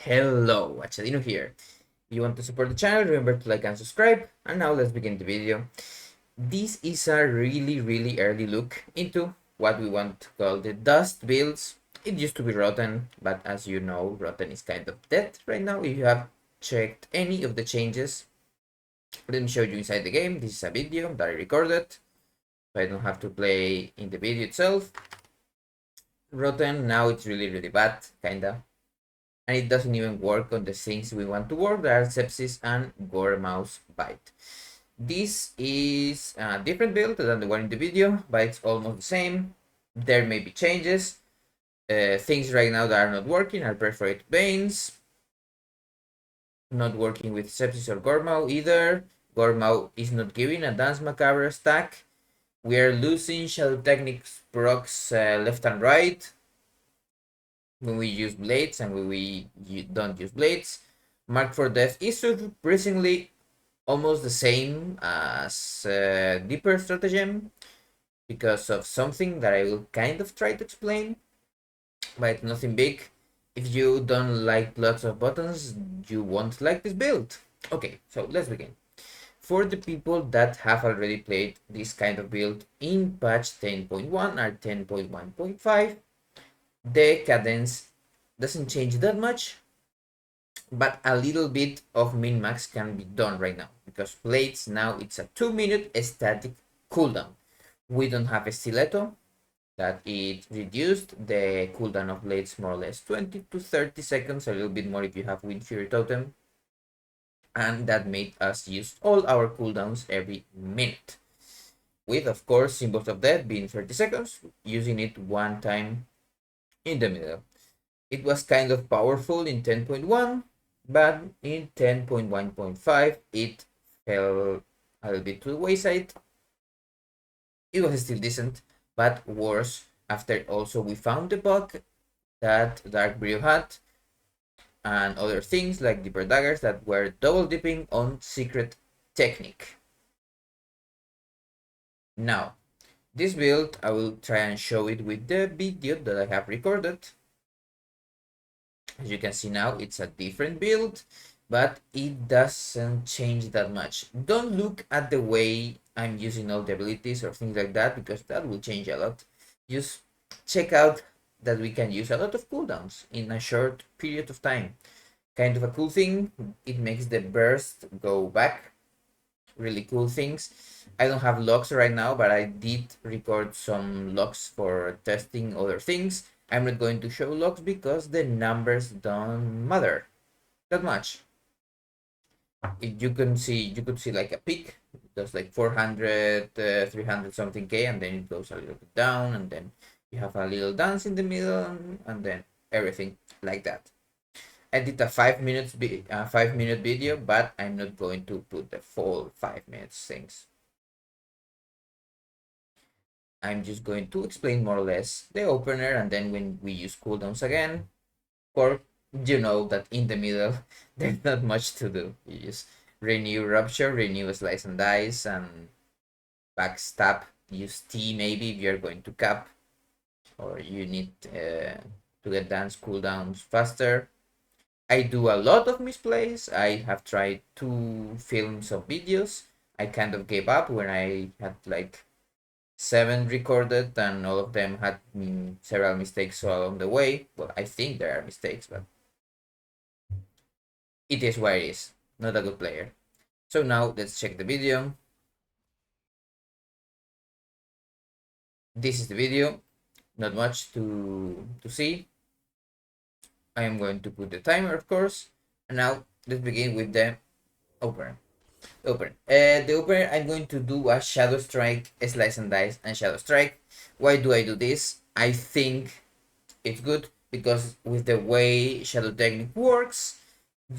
Hello, Achadino here. If you want to support the channel, remember to like and subscribe. And now let's begin the video. This is a really early look into what we want to call the dust builds. It used to be Rotten, but as you know, Rotten is kind of dead right now. If you have checked any of the changes, let me show you inside the game. This is a video that I recorded, so I don't have to play in the video itself. Rotten, now it's really bad, kinda. And it doesn't even work on the things we want to work. There are sepsis and gore mouse bite. This is a different build than the one in the video, but it's almost the same. There may be changes. Things right now that are not working are perforated veins. Not working with sepsis or Gormau either. Gormau is not giving a Dance Macabre stack. We are losing Shadow Techniques procs left and right when we use blades and when we don't use blades. Mark for Death is surprisingly almost the same as Deeper Stratagem because of something that I will kind of try to explain, but it's nothing big. If you don't like lots of buttons, you won't like this build. Okay, so let's begin. For the people that have already played this kind of build in patch 10.1 or 10.1.5, the cadence doesn't change that much, but a little bit of min-max can be done right now because blades now it's a 2-minute static cooldown. We don't have a stiletto that it reduced the cooldown of blades more or less 20 to 30 seconds, a little bit more if you have Wind Fury Totem, and that made us use all our cooldowns every minute, with of course Symbols of Death being 30 seconds, using it one time in the middle. It was kind of powerful in 10.1, but in 10.1.5 it fell a little bit to the wayside. It was still decent, but worse after also we found the bug that Dark Brio had and other things like Deeper Daggers that were double dipping on Secret Technique. Now, this build I will try and show it with the video that I have recorded. As you can see now, it's a different build, but it doesn't change that much. Don't look at the way I'm using all the abilities or things like that, because that will change a lot. Just check out that we can use a lot of cooldowns in a short period of time. Kind of a cool thing. It makes the burst go back. Really cool things. I don't have logs right now, but I did record some logs for testing other things. I'm not going to show logs because the numbers don't matter that much. If you could see like a peak. It does like 400, 300 something K, and then it goes a little bit down, and then you have a little dance in the middle, and then everything like that. I did a 5 minute video, but I'm not going to put the full 5 minutes things. I'm just going to explain more or less the opener, and then when we use cooldowns again, or you know that in the middle there's not much to do. You just renew Rupture, renew Slice and Dice, and backstab. Use T maybe if you're going to cap, or you need to get dance cooldowns faster. I do a lot of misplays. I have tried to film some videos. I kind of gave up when I had like 7 recorded, and all of them had several mistakes along the way. Well, I think there are mistakes, but it is what it is. Not a good player. So now let's check the video. This is the video. Not much to see. I am going to put the timer, of course. And now let's begin with the opener. The opener, I'm going to do a Shadow Strike, Slice and Dice, and Shadow Strike. Why do I do this? I think it's good because with the way Shadow Technique works,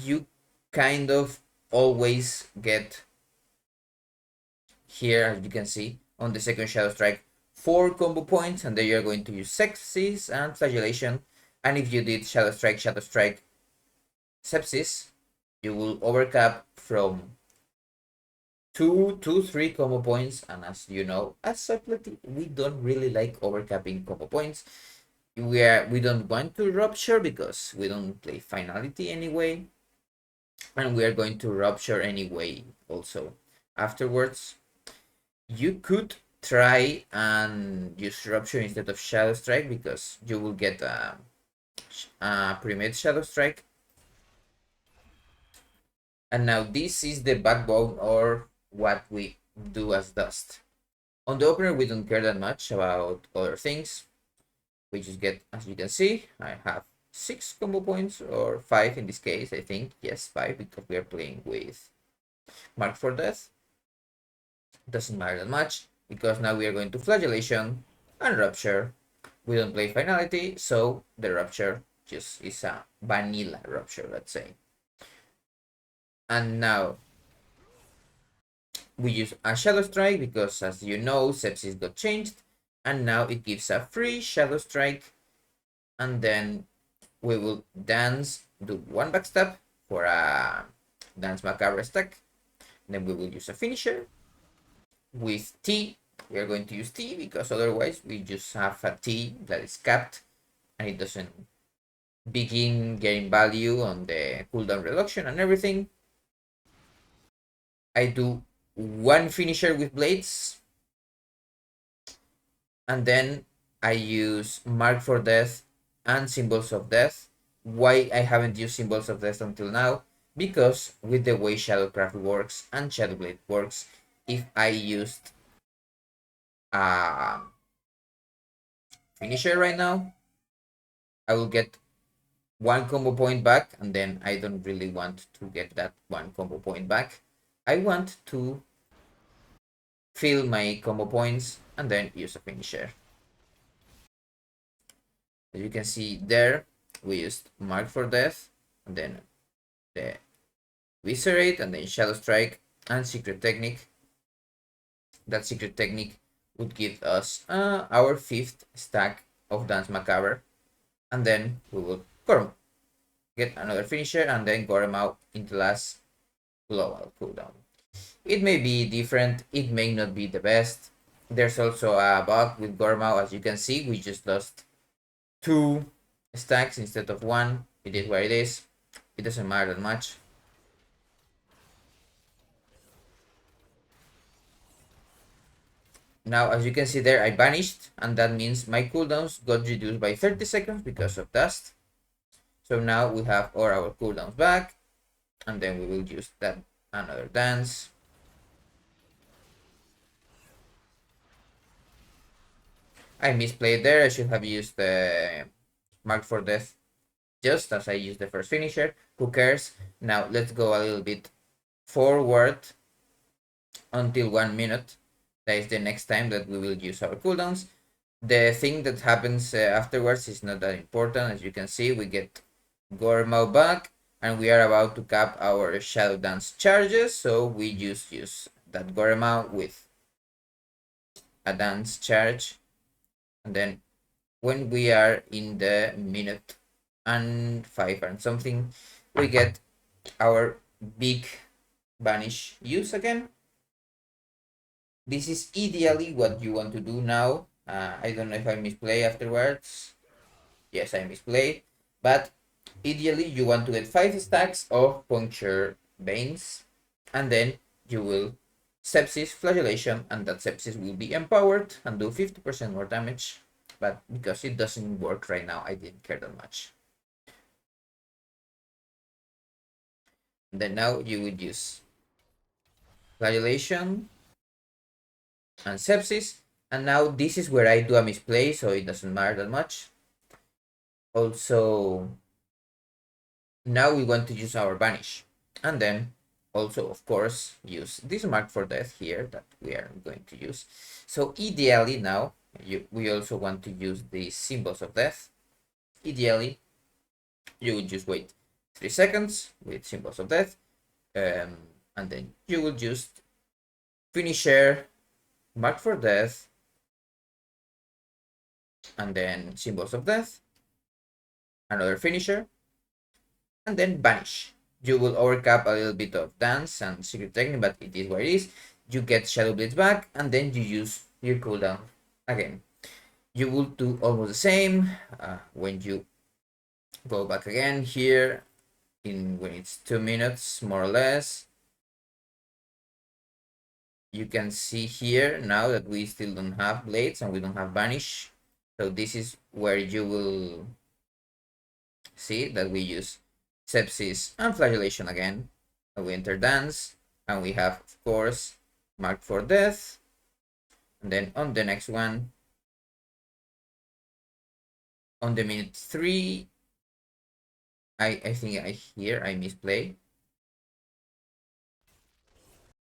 you kind of always get here, as you can see, on the second Shadow Strike, 4 combo points, and then you're going to use Sepsis and Flagellation. And if you did Shadow Strike, Sepsis, you will overcap from 2 to 3 combo points. And as you know, as Subletly, we don't really like overcapping combo points. we don't want to rupture because we don't play finality anyway, and we are going to rupture anyway also afterwards. You could try and use rupture instead of shadow strike because you will get a pre-made shadow strike. And now this is the backbone or what we do as dust. On the opener, we don't care that much about other things. We just get, as you can see, I have 6 combo points, or 5 in this case, I think. Yes, 5, because we are playing with Mark for Death. Doesn't matter that much, because now we are going to Flagellation and Rupture. We don't play Finality, so the Rupture just is a vanilla Rupture, let's say. And now we use a Shadow Strike because, as you know, Sepsis got changed, and now it gives a free Shadow Strike. And then we will dance, do 1 backstab for a Dance Macabre stack. Then we will use a finisher with T. We are going to use T because otherwise we just have a T that is capped and it doesn't begin getting value on the cooldown reduction and everything. I do 1 finisher with blades, and then I use Mark for Death and Symbols of Death. Why I haven't used Symbols of Death until now? Because with the way Shadowcraft works and Shadowblade works, if I used a finisher right now, I will get 1 combo point back, and then I don't really want to get that 1 combo point back. I want to fill my combo points and then use a finisher. As you can see there, we used Mark for Death, and then the Viscerate, and then Shadow Strike and Secret Technique. That Secret Technique would give us our 5th stack of Dance Macabre, and then we will get another finisher and then Goremau into last global cooldown. It may be different, it may not be the best. There's also a bug with Goremau. As you can see, we just lost 2 stacks instead of 1. It is what it is. It doesn't matter that much. Now, as you can see there, I vanished, and that means my cooldowns got reduced by 30 seconds because of dust. So now we have all our cooldowns back, and then we will use that another dance. I misplayed there. I should have used the Mark for Death just as I used the first finisher. Who cares? Now let's go a little bit forward until 1 minute. That is the next time that we will use our cooldowns. The thing that happens afterwards is not that important. As you can see, we get Goremau back, and we are about to cap our Shadow Dance charges, so we just use that Goremau with a dance charge, and then when we are in the minute and 5 and something, we get our big Vanish use again. This is ideally what you want to do now. I don't know if I misplay afterwards. Yes, I misplay, but ideally you want to get 5 stacks of Puncture Veins, and then you will Sepsis, Flagellation, and that Sepsis will be empowered and do 50% more damage. But because it doesn't work right now, I didn't care that much. And then now you would use Flagellation and Sepsis, and now this is where I do a misplay, so it doesn't matter that much. Also, now we want to use our Vanish, and then also, of course, use this Mark for Death here that we are going to use. So ideally now, we also want to use the Symbols of Death. Ideally, you would just wait 3 seconds with Symbols of Death, and then you will just Finisher, Mark for Death, and then Symbols of Death, another Finisher, and then Vanish. You will overcap a little bit of Dance and Secret Technique, but it is what it is. You get Shadow Blades back, and then you use your cooldown again. you will do almost the same when you go back again here when it's 2 minutes more or less. You can see here now that we still don't have blades and we don't have banish. So this is where you will see that we use sepsis and flagellation again. And we enter dance and we have, of course, mark for death. And then on the next one, on the minute 3, I think I misplay.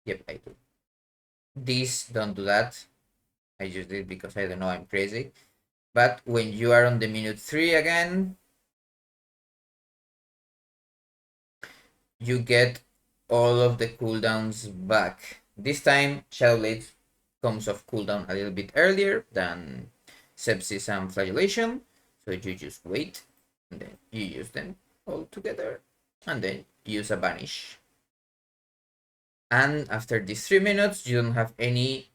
Yep, I do. This, don't do that. I just did because I don't know, I'm crazy. But when you are on the minute 3 again, you get all of the cooldowns back. This time, Shadowblade comes off cooldown a little bit earlier than sepsis and flagellation. So you just wait, and then you use them all together, and then use a banish. And after these 3 minutes, you don't have any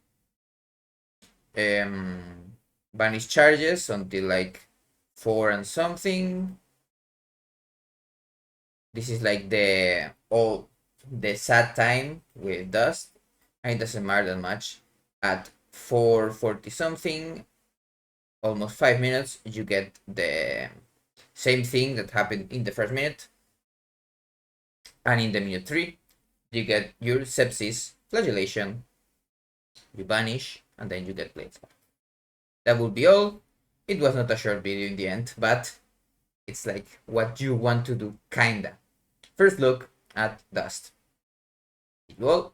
banish charges until like 4 and something. This is like the sad time with dust, and it doesn't matter that much. At 4:40 something, almost 5 minutes, you get the same thing that happened in the first minute, and in the minute 3, you get your sepsis, flagellation, you banish, and then you get blades back. That will be all. It was not a short video in the end, but it's like what you want to do, kinda. First look at dust. See you all